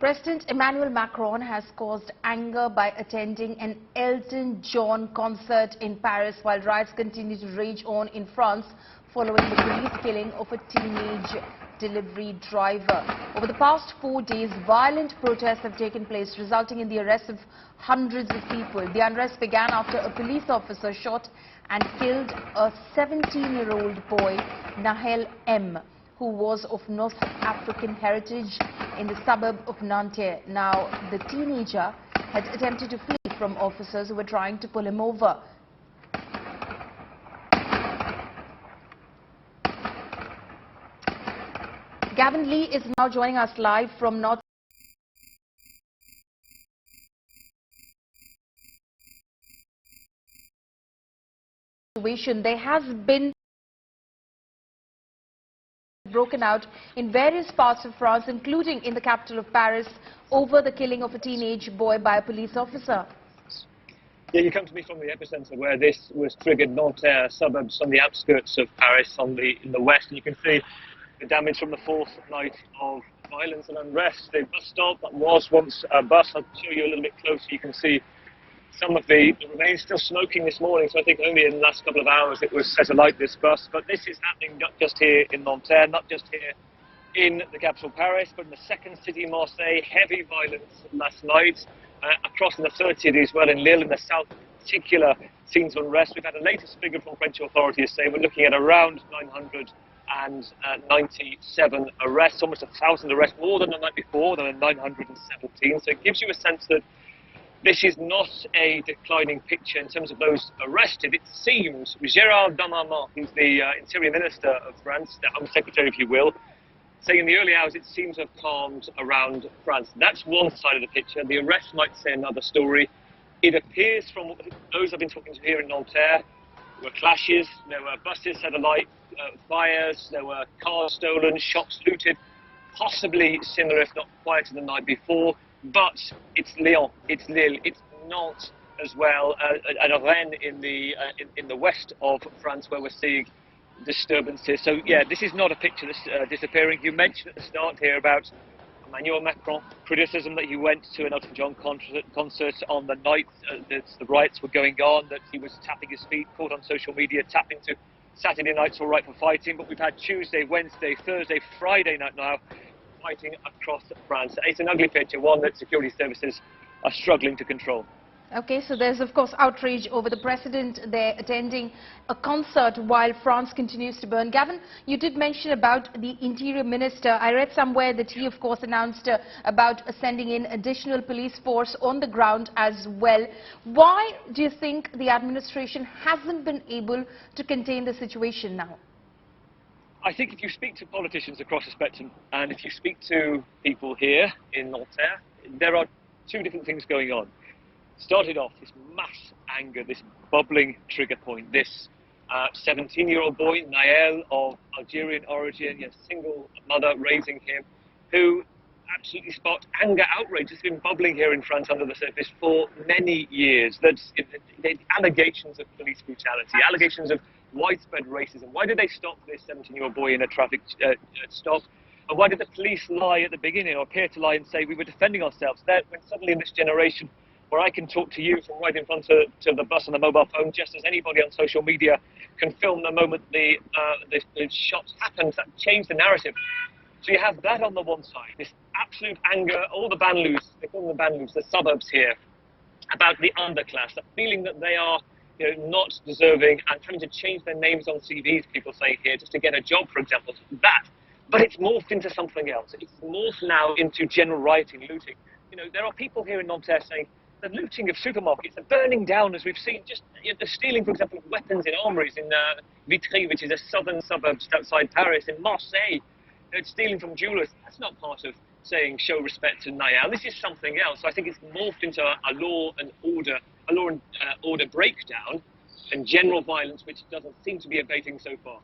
President Emmanuel Macron has caused anger by attending an Elton John concert in Paris while riots continue to rage on in France following the police killing of a teenage delivery driver. Over the past 4 days, violent protests have taken place, resulting in the arrest of hundreds of people. The unrest began after a police officer shot and killed a 17-year-old boy, Nahel M, who was of North African heritage in the suburb of Nanterre. Now, the teenager had attempted to flee from officers who were trying to pull him over. Gavin Lee is now joining us live from North. There has been broken out in various parts of France, including in the capital of Paris, over the killing of a teenage boy by a police officer. Yeah, you come to me from the epicenter where this was triggered, Nanterre, suburbs on the outskirts of Paris in the west, and you can see the damage from the fourth night of violence and unrest. The bus stop that was once a bus, I'll show you a little bit closer. You can see some of the remains still smoking this morning, so I think only in the last couple of hours it was set alight, this bus. But this is happening not just here in Nanterre, not just here in the capital Paris, but in the second city, Marseille. Heavy violence last night across in the third city as well, in Lille, in the south, particular scenes of unrest. We've had a latest figure from French authorities saying we're looking at around 997 arrests, almost 1,000 arrests, more than the night before, than 917. So it gives you a sense that this is not a declining picture in terms of those arrested. It seems Gérald Darmanin, who's the Interior Minister of France, the Home Secretary, if you will, saying in the early hours it seems to have calmed around France. That's one side of the picture. The arrest might say another story. It appears from those I've been talking to here in Nanterre, there were clashes, there were buses set alight, fires, there were cars stolen, shops looted, possibly similar if not quieter than the night before. But it's Lyon, it's Lille, it's Nantes as well, and Rennes in the west of France, where we're seeing disturbances. So yeah, this is not a picture that's disappearing. You mentioned at the start here about Emmanuel Macron, criticism that he went to an Elton John concert on the night that the riots were going on, that he was tapping his feet, caught on social media, tapping to Saturday night's all right for fighting. But we've had Tuesday, Wednesday, Thursday, Friday night now, fighting across France. It's an ugly picture, one that security services are struggling to control. Okay, so there's of course outrage over the president there attending a concert while France continues to burn. Gavin, you did mention about the Interior Minister. I read somewhere that he of course announced about sending in additional police force on the ground as well. Why do you think the administration hasn't been able to contain the situation now? I think if you speak to politicians across the spectrum and if you speak to people here in Nanterre, there are two different things going on. Started off this mass anger, this bubbling trigger point, this 17-year-old boy, Nahel, of Algerian origin, a single mother raising him, who absolutely sparked anger, outrage. It's been bubbling here in France under the surface for many years. That's allegations of police brutality, allegations of widespread racism. Why did they stop this 17-year-old boy in a traffic stop? And why did the police lie at the beginning, or appear to lie and say we were defending ourselves? That when suddenly in this generation, where I can talk to you from right in front of the bus on the mobile phone, just as anybody on social media can film the moment the shots happened, that changed the narrative. So you have that on the one side, this absolute anger, all the banlieues, they call them the banlieues, the suburbs here, about the underclass, that feeling that they are not deserving and having to change their names on CVs, people say here, just to get a job, for example. That. But it's morphed into something else. It's morphed now into general rioting, looting. There are people here in Nanterre saying the looting of supermarkets, the burning down, as we've seen, just the stealing, for example, of weapons in armories in Vitry, which is a southern suburb just outside Paris, in Marseille. It's stealing from jewelers. That's not part of saying show respect to Nahel. This is something else. So I think it's morphed into a law and order breakdown and general violence, which doesn't seem to be abating so far.